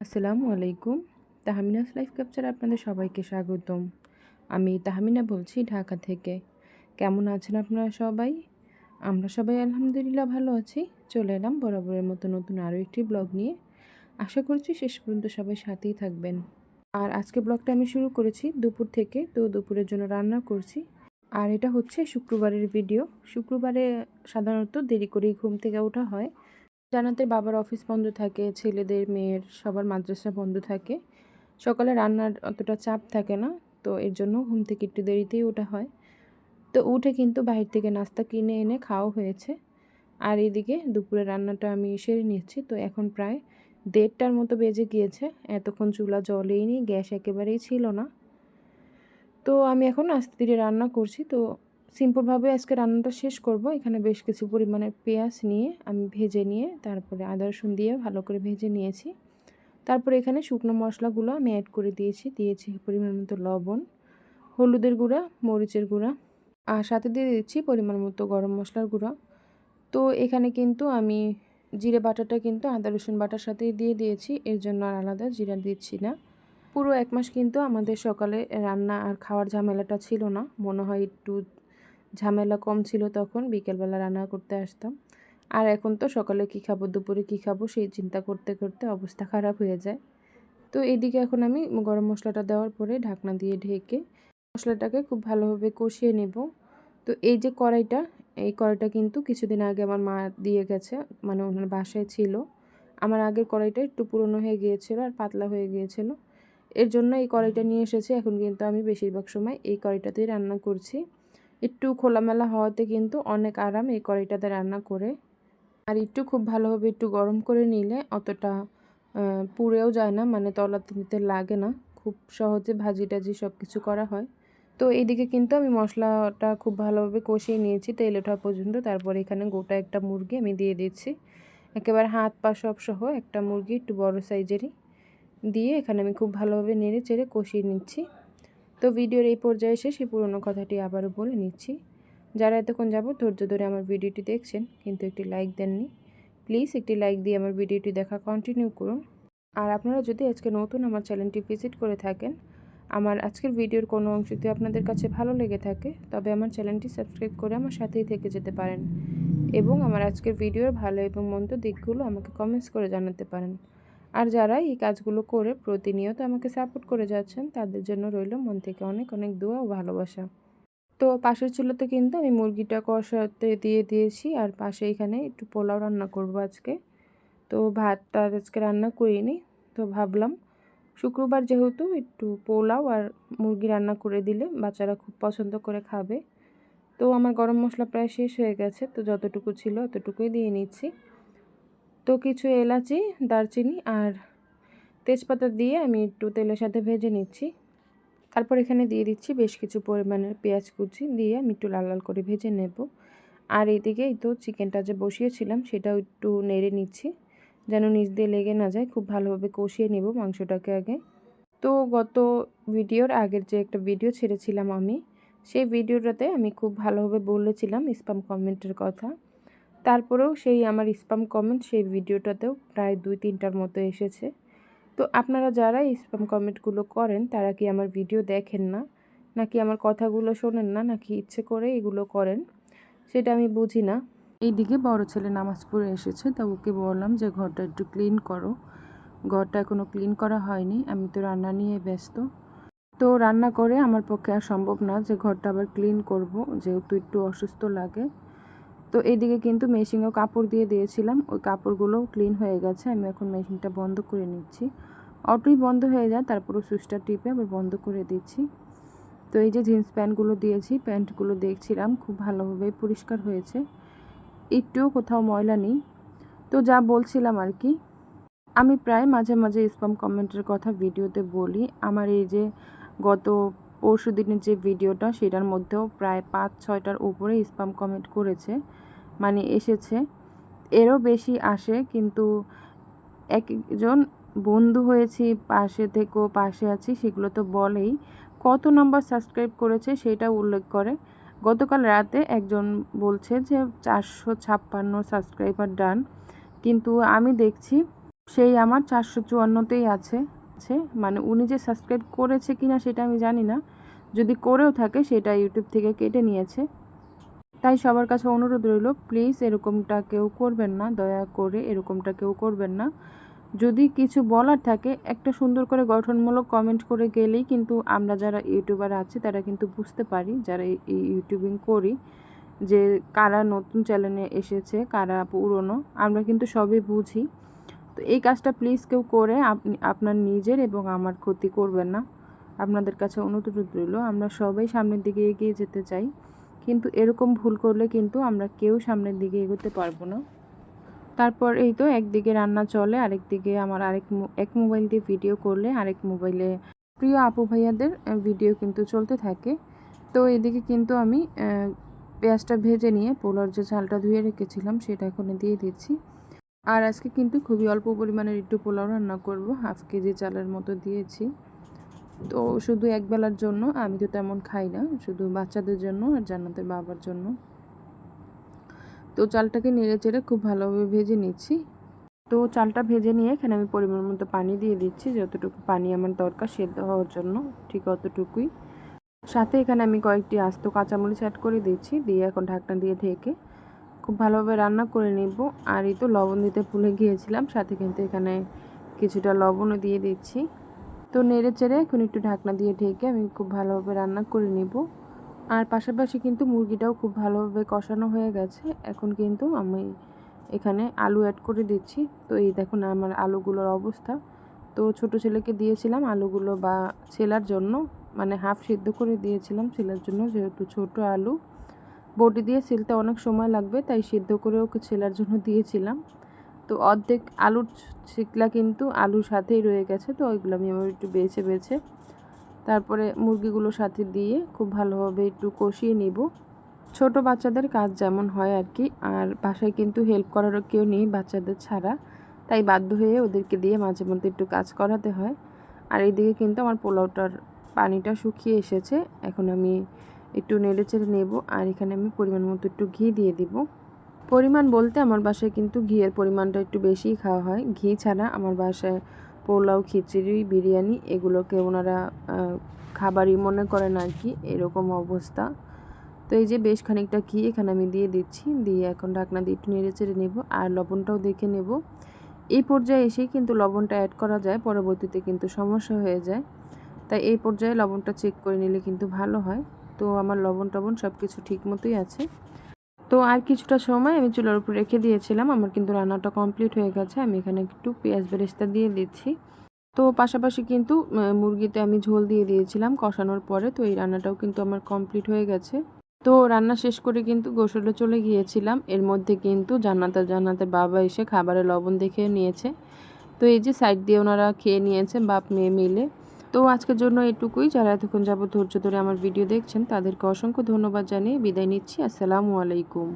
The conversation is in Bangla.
আসসালামু আলাইকুম। তাহমিনাস লাইফ ক্যাপচারে আপনাদের সবাইকে স্বাগতম। আমি তাহমিনা বলছি ঢাকা থেকে। কেমন আছেন আপনারা সবাই? আমরা সবাই আলহামদুলিল্লাহ ভালো আছি। চলে এলাম বরাবরের মতো নতুন আরও একটি ব্লগ নিয়ে। আশা করছি শেষ পর্যন্ত সবাই সাথেই থাকবেন। আর আজকে ব্লগটা আমি শুরু করেছি দুপুর থেকে, তো দুপুরের জন্য রান্না করছি। আর এটা হচ্ছে শুক্রবারের ভিডিও। শুক্রবারে সাধারণত দেরি করেই ঘুম থেকে ওঠা হয়। জানাতে বাবার অফিস বন্ধ থাকে, ছেলেদের মেয়ের সবার মাদ্রাসা বন্ধ থাকে, সকালে রান্নার অতটা চাপ থাকে না, তো এর জন্য ঘুম থেকে একটু দেরিতেই ওঠা হয়। তো উঠে কিন্তু বাইরে থেকে নাস্তা কিনে এনে খাওয়া হয়েছে। আর এইদিকে দুপুরে রান্নাটা আমি সেরে নিচ্ছি। তো এখন প্রায় 1:30টার মতো বেজে গিয়েছে। এতক্ষণ চুলা জ্বলেইনি, গ্যাস একেবারেই ছিল না। তো আমি এখন আস্তে ধীরে রান্না করছি। তো সিম্পলভাবে আজকে রান্নাটা শেষ করব। এখানে বেশ কিছু পরিমাণের পেঁয়াজ নিয়ে আমি ভেজে নিয়ে তারপরে আদা রসুন দিয়ে ভালো করে ভেজে নিয়েছি। তারপরে এখানে শুকনো মশলাগুলো আমি অ্যাড করে দিয়েছি পরিমাণ মতো লবণ, হলুদের গুঁড়া, মরিচের গুঁড়া, আর সাথে দিয়ে দিচ্ছি পরিমাণ মতো গরম মশলার গুঁড়া। তো এখানে কিন্তু আমি জিরে বাটাটা কিন্তু আদা রসুন বাটার সাথেই দিয়ে দিয়েছি, এর জন্য আর আলাদা জিরা দিচ্ছি না। পুরো 1 মাস কিন্তু আমাদের সকালে রান্না আর খাওয়ার ঝামেলাটা ছিল না। মনে হয় একটু ঝামেলা কম ছিল তখন, বিকেলবেলা রান্না করতে আসতাম। আর এখন তো সকালে কী খাবো, দুপুরে কী খাবো সেই চিন্তা করতে করতে অবস্থা খারাপ হয়ে যায়। তো এদিকে এখন আমি গরম মশলাটা দেওয়ার পরে ঢাকনা দিয়ে ঢেকে মশলাটাকে খুব ভালোভাবে কষিয়ে নেব। তো এই যে কড়াইটা, এই কড়াইটা কিন্তু কিছুদিন আগে আমার মা দিয়ে গেছে, মানে ওনার বাসায় ছিল। আমার আগের কড়াইটা একটু পুরনো হয়ে গিয়েছিল আর পাতলা হয়ে গিয়েছিল, এর জন্য এই কড়াইটা নিয়ে এসেছি। এখন কিন্তু আমি বেশিরভাগ সময় এই কড়াইটাতেই রান্না করছি। একটু খোলামেলা হওয়াতে কিন্তু অনেক আরাম এই কড়াইটাতে রান্না করে। আর একটু খুব ভালোভাবে একটু গরম করে নিলে অতটা পুড়েও যায় না, মানে তলাতে নিতে লাগে না, খুব সহজে ভাজি টাজি সব কিছু করা হয়। তো এইদিকে কিন্তু আমি মশলাটা খুব ভালোভাবে কষিয়ে নিয়েছি তেল ওঠা পর্যন্ত। তারপর এখানে গোটা একটা মুরগি আমি দিয়ে দিচ্ছি, একেবারে হাত পা সব সহ একটা মুরগি, একটু বড় সাইজেরই, দিয়ে এখানে আমি খুব ভালোভাবে নেড়ে চেড়ে কষিয়ে নিচ্ছি। তো ভিডিওর এই পর্যায়ে এসে সেই পুরনো কথাটি আবারও বলে নিচ্ছি। যারা এতক্ষণ যাবত ধৈর্য ধরে আমার ভিডিওটি দেখছেন কিন্তু একটি লাইক দেননি, প্লিজ একটি লাইক দিয়ে আমার ভিডিওটি দেখা কন্টিনিউ করুন। আর আপনারা যদি আজকে নতুন আমার চ্যানেলটি ভিজিট করে থাকেন, আমার আজকের ভিডিওর কোনো অংশ যদি আপনাদের কাছে ভালো লেগে থাকে, তবে আমার চ্যানেলটি সাবস্ক্রাইব করে আমার সাথেই থেকে যেতে পারেন এবং আমার আজকের ভিডিওর ভালো এবং মন্দ দিকগুলো আমাকে কমেন্টস করে জানাতে পারেন। আর যারা এই কাজগুলো করে প্রতিনিয়ত আমাকে সাপোর্ট করে যাচ্ছেন, তাদের জন্য রইল মন থেকে অনেক অনেক দোয়া ও ভালোবাসা। তো পাশের চুলাতে কিন্তু আমি মুরগিটা কষাতে দিয়ে দিয়েছি, আর পাশে এখানে একটু পোলাও রান্না করব আজকে। তো ভাতটা আজকে রান্না করিনি, তো ভাবলাম শুক্রবার যেহেতু একটু পোলাও আর মুরগি রান্না করে দিলে বাচ্চারা খুব পছন্দ করে খাবে। তো আমার গরম মশলা প্রায় শেষ হয়ে গেছে, তো যতটুকু ছিল অতটুকুই দিয়ে নিচ্ছি। তো কিছু এলাচি, দারচিনি আর তেজপাতা দিয়ে আমি একটু তেলের সাথে ভেজে নিচ্ছি। তারপর এখানে দিয়ে দিচ্ছি বেশ কিছু পরিমাণের পেঁয়াজ কুচি, দিয়ে আমি একটু লাল লাল করে ভেজে নেব। আর এইদিকে এই তো চিকেনটা যে বসিয়েছিলাম সেটাও একটু নেড়ে নিচ্ছি, যেন নিচ দিয়ে লেগে না যায়। খুব ভালোভাবে কষিয়ে নেব মাংসটাকে আগে। তো গত ভিডিওর আগের যে একটা ভিডিও ছেড়েছিলাম আমি, সেই ভিডিওটাতে আমি খুব ভালোভাবে বলেছিলাম স্প্যাম কমেন্টের কথা। তারপরেও সেই আমার স্প্যাম কমেন্ট সেই ভিডিওটাতেও প্রায় 2-3টার মতো এসেছে। তো আপনারা যারা স্প্যাম কমেন্টগুলো করেন, তারা কি আমার ভিডিও দেখেন না, নাকি আমার কথাগুলো শোনেন না, নাকি ইচ্ছে করে এগুলো করেন, সেটা আমি বুঝি না। এইদিকে বড় ছেলে নামাজ পড়ে এসেছে, তা ওকে বললাম যে ঘরটা একটু ক্লিন করো। ঘরটা এখনও ক্লিন করা হয়নি, আমি তো রান্না নিয়ে ব্যস্ত। তো রান্না করে আমার পক্ষে আর সম্ভব না যে ঘরটা আবার ক্লিন করব, যেহেতু একটু অসুস্থ লাগে। তো এইদিকে কিন্তু মেশিনেও কাপড় দিয়ে দিয়েছিলাম, ওই কাপড়গুলোও ক্লিন হয়ে গেছে। আমি এখন মেশিনটা বন্ধ করে নিচ্ছি। অটোই বন্ধ হয়ে যায়, তারপরও সুইচটা টিপে আবার বন্ধ করে দিচ্ছি। তো এই যে জিন্স প্যান্টগুলো দিয়েছি, প্যান্টগুলো দেখছিলাম খুব ভালোভাবে পরিষ্কার হয়েছে, একটুও কোথাও ময়লা নেই। তো যা বলছিলাম আর কি, আমি প্রায় মাঝে মাঝে স্প্যাম কমেন্টের কথা ভিডিওতে বলি। আমার এই যে গত পরশু দিনের যে ভিডিওটা, সেটার মধ্যেও প্রায় 5-6টার উপরে স্প্যাম কমেন্ট করেছে, মানে এসেছে। এরও বেশি আসে, কিন্তু একজন বন্ধু হয়েছি, পাশে থেকেও পাশে আছি, সেগুলো তো বলেই। কত নাম্বার সাবস্ক্রাইব করেছে সেটা উল্লেখ করে। গতকাল রাতে একজন বলছে যে 456 সাবস্ক্রাইবার ডান, কিন্তু আমি দেখছি সেই আমার 454তেই আছে। মানে উনি যে সাবস্ক্রাইব করেছে কিনা সেটা আমি জানি না, যদি করেও থাকে সেটা ইউটিউব থেকে কেটে নিয়েছে। তাই সবার কাছে অনুরোধ রইল, প্লিজ এরকমটা কেউ করবেন না, দয়া করে এরকমটা কেউ করবেন না। যদি কিছু বলার থাকে একটা সুন্দর করে গঠনমূলক কমেন্ট করে গেলেই কিন্তু আমরা যারা ইউটিউবার আছি তারা কিন্তু বুঝতে পারি, যারা এই ইউটিউবিং করি, যে কারা নতুন চ্যানেলে এসেছে কারা পুরনো, আমরা কিন্তু সবই বুঝি। তো এই কাজটা প্লিজ কেউ করে আপনি আপনার নিজের এবং আমার ক্ষতি করবেন না। আপনাদের কাছে অনুরোধ রইল, আমরা সবাই সামনের দিকে এগিয়ে যেতে চাই, কিন্তু এরকম ভুল করলে কিন্তু আমরা কেউ সামনের দিকে এগোতে পারবো না। তারপর এই তো একদিকে রান্না চলে, আরেকদিকে আমার এক মোবাইল দিয়ে ভিডিও করলে আরেক মোবাইলে প্রিয় আপু ভাইয়াদের ভিডিও কিন্তু চলতে থাকে। তো এদিকে কিন্তু আমি পেঁয়াজটা ভেজে নিয়ে পোলাওর যে চালটা ধুয়ে রেখেছিলাম সেটা এখন দিয়ে দিচ্ছি। আর আজকে কিন্তু খুবই অল্প পরিমাণের একটু পোলাও রান্না করব, 1/2 কেজি চালের মতো দিয়েছি। তো শুধু একবেলার জন্য, আমি তো তেমন খাই না, শুধু বাচ্চাদের জন্য আর জান্নাতের বাবার জন্য। তো চালটাকে নেড়ে চেড়ে খুব ভালোভাবে ভেজে নিচ্ছি। তো চালটা ভেজে নিয়ে এখানে আমি পরিমাণ মতো পানি দিয়ে দিচ্ছি, যতটুকু পানি আমার দরকার সেদ্ধ হওয়ার জন্য ঠিক অতটুকুই। সাথে এখানে আমি কয়েকটি আস্ত কাঁচামরিচ অ্যাড করে দিচ্ছি, দিয়ে এখন ঢাকনা দিয়ে ঢেকে খুব ভালোভাবে রান্না করে নেব। আর এই তো লবণ দিতে ভুলে গিয়েছিলাম, সাথে কিন্তু এখানে কিছুটা লবণও দিয়ে দিচ্ছি। তো নেড়ে চেড়ে এখন একটু ঢাকনা দিয়ে ঢেকে আমি খুব ভালোভাবে রান্না করে নেব। আর পাশাপাশি কিন্তু মুরগিটাও খুব ভালোভাবে কষানো হয়ে গেছে। এখন কিন্তু আমি এখানে আলু অ্যাড করে দিচ্ছি। তো এই দেখুন আমার আলুগুলোর অবস্থা। তো ছোট ছেলেকে দিয়েছিলাম আলুগুলো বা ছেলার জন্য, মানে হাফ সিদ্ধ করে দিয়েছিলাম ছেলার জন্য, যেহেতু ছোট আলু বটি দিয়ে ছিলতে অনেক সময় লাগবে, তাই সিদ্ধ করে ওকে ছেলার জন্য দিয়েছিলাম। তো অর্ধেক আলুর ছিকলা কিন্তু আলুর সাথেই রয়ে গেছে, তো ওইগুলো আমি আবার একটু বেছে বেছে তারপরে মুরগিগুলোর সাথে দিয়ে খুব ভালোভাবে একটু কষিয়ে নিব। ছোট বাচ্চাদের কাজ যেমন হয় আর কি, আর বাসায় কিন্তু হেল্প করারও কেউ নেই বাচ্চাদের ছাড়া, তাই বাধ্য হয়ে ওদেরকে দিয়ে মাঝে মধ্যে একটু কাজ করাতে হয়। আর এইদিকে কিন্তু আমার পোলাওটার পানিটা শুকিয়ে এসেছে, এখন আমি একটু নেড়ে চেড়ে নেব। আর এখানে আমি পরিমাণ মতো একটু ঘি দিয়ে দিব। পরিমাণ বলতে আমার বাসায় কিন্তু ঘিয়ের পরিমাণটা একটু বেশিই খাওয়া হয়, ঘি ছাড়া আমার বাসায় পোলাও, খিচুড়ি, বিরিয়ানি এগুলোকে ওনারা খাবারই মনে করেন আর কি, এরকম অবস্থা। তো এই যে বেশ খানিকটা ঘি এখানে আমি দিয়ে দিচ্ছি, দিয়ে এখন ঢাকনা দিয়ে একটু নেড়ে চেড়ে নেব। আর লবণটাও দেখে নেব, এই পর্যায়ে এসেই কিন্তু লবণটা অ্যাড করা যায়, পরবর্তীতে কিন্তু সমস্যা হয়ে যায়, তাই এই পর্যায়ে লবণটা চেক করে নিলে কিন্তু ভালো হয়। তো আমার লবণ টবণ সব কিছু ঠিক মতোই আছে। তো আর কিছুটা সময় আমি চুলার উপর রেখে দিয়েছিলাম, আমার কিন্তু রান্নাটা কমপ্লিট হয়ে গেছে। আমি এখানে একটু পেঁয়াজ বেরেস্তা দিয়ে দিচ্ছি। তো পাশাপাশি কিন্তু মুরগিতে আমি ঝোল দিয়ে দিয়েছিলাম কষানোর পরে, তো এই রান্নাটাও কিন্তু আমার কমপ্লিট হয়ে গেছে। তো রান্না শেষ করে কিন্তু গোসলে চলে গিয়েছিলাম, এর মধ্যে কিন্তু জান্নাতের বাবা এসে খাবারে লবণ দেখে নিয়েছে। তো এই যে সাইড দিয়ে ওনারা খেয়ে নিয়েছে বাপ মেয়ে মিলে। তো আজকের জন্য এটুকুই। যারা এতক্ষণ যাবত ধৈর্য ধরে আমার ভিডিও দেখছেন তাদেরকে অসংখ্য ধন্যবাদ জানিয়ে বিদায় নিচ্ছি। আসসালামু আলাইকুম।